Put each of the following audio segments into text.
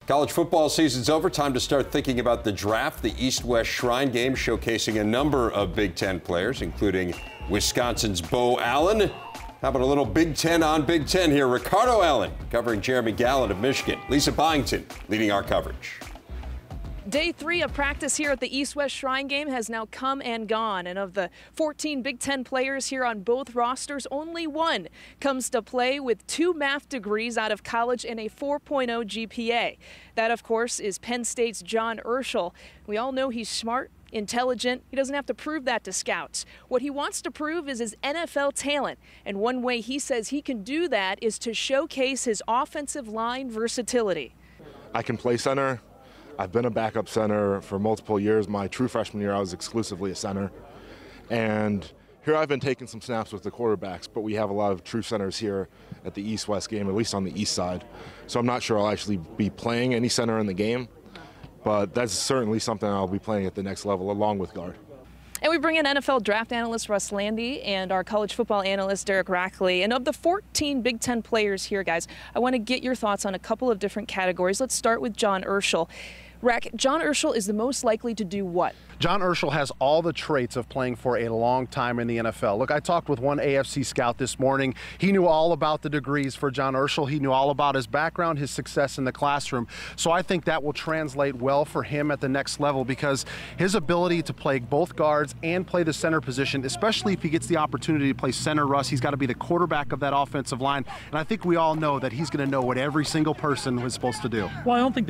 College football season's over. Time to start thinking about the draft. The East-West Shrine Game showcasing a number of Big Ten players, including Wisconsin's Bo Allen. How about a little Big Ten on Big Ten here? Ricardo Allen covering Jeremy Gallant of Michigan. Lisa Byington leading our coverage. Day 3 of practice here at the East-West Shrine Game has now come and gone. And of the 14 Big Ten players here on both rosters, only one comes to play with 2 math degrees out of college and a 4.0 GPA. That, of course, is Penn State's John Urschel. We all know he's smart, intelligent. He doesn't have to prove that to scouts. What he wants to prove is his NFL talent. And one way he says he can do that is to showcase his offensive line versatility. I can play center. I've been a backup center for multiple years. My true freshman year, I was exclusively a center. And here I've been taking some snaps with the quarterbacks, but we have a lot of true centers here at the East-West game, at least on the east side. So I'm not sure I'll actually be playing any center in the game, but that's certainly something I'll be playing at the next level along with guard. And we bring in NFL draft analyst Russ Lande and our college football analyst Rackley. And of the 14 Big Ten players here, guys, I want to get your thoughts on a couple of different categories. Let's start with John Urschel. Rack, John Urschel is the most likely to do what? John Urschel has all the traits of playing for a long time in the NFL. Look, I talked with one AFC scout this morning. He knew all about the degrees for John Urschel. He knew all about his background, his success in the classroom. So I think that will translate well for him at the next level because his ability to play both guards and play the center position, especially if he gets the opportunity to play center, Russ, he's got to be the quarterback of that offensive line. And I think we all know that he's going to know what every single person was supposed to do. Well, I don't think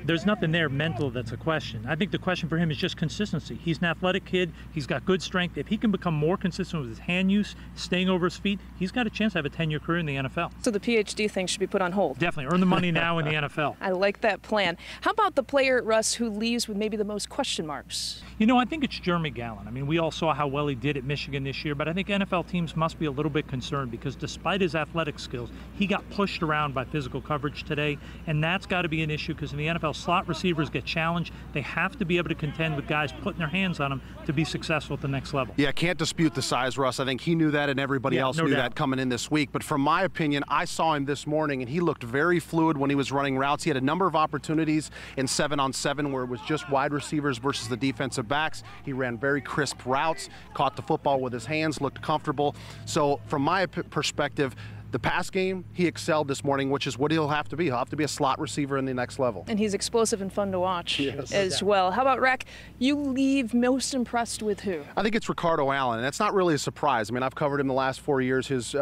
there's nothing there mental that's a question. I think the question for him is just consistency. He's an athletic kid. He's got good strength. If he can become more consistent with his hand use, staying over his feet, he's got a chance to have a 10-year career in the NFL. So the PhD thing should be put on hold. Definitely. Earn the money now in the NFL. I like that plan. How about the player, Russ, who leaves with maybe the most question marks? You know, I think it's Jeremy Gallant. I mean, we all saw how well he did at Michigan this year, but I think NFL teams must be a little bit concerned because despite his athletic skills, he got pushed around by physical coverage today, and that's got to be an issue because in the NFL, slot receivers get challenged. They have to be able to contend with guys putting their hands on them to be successful at the next level. Yeah, can't dispute the size, Russ. I think he knew that and everybody else knew that coming in this week. But from my opinion, I saw him this morning and he looked very fluid when he was running routes. He had a number of opportunities in 7-on-7 where it was just wide receivers versus the defensive backs. He ran very crisp routes, caught the football with his hands, looked comfortable. So from my perspective, the pass game, he excelled this morning, which is what he'll have to be. He'll have to be a slot receiver in the next level. And he's explosive and fun to watch as well. How about Rack? You leave most impressed with who? I think it's Ricardo Allen, and that's not really a surprise. I mean, I've covered him the last 4 years, his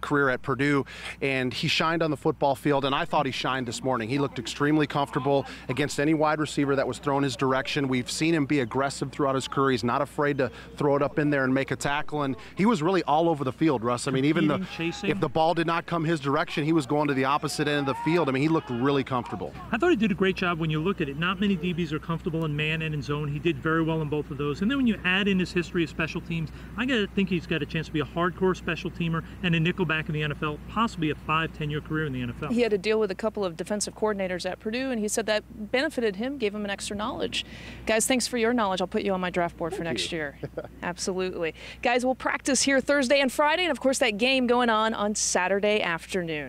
career at Purdue, and he shined on the football field, and I thought he shined this morning. He looked extremely comfortable against any wide receiver that was thrown his direction. We've seen him be aggressive throughout his career. He's not afraid to throw it up in there and make a tackle, and he was really all over the field, Russ. I mean, even if the ball did not come his direction, he was going to the opposite end of the field. I mean, he looked really comfortable. I thought he did a great job when you look at it. Not many DBs are comfortable in man and in zone. He did very well in both of those. And then when you add in his history of special teams, I think he's got a chance to be a hardcore special teamer and a nickelback in the NFL, possibly a 5-10-year career in the NFL. He had to deal with a couple of defensive coordinators at Purdue, and he said that benefited him, gave him an extra knowledge. Guys, thanks for your knowledge. I'll put you on my draft board for next year. Absolutely. Guys, we'll practice here Thursday and Friday, and of course that game going on Saturday afternoon.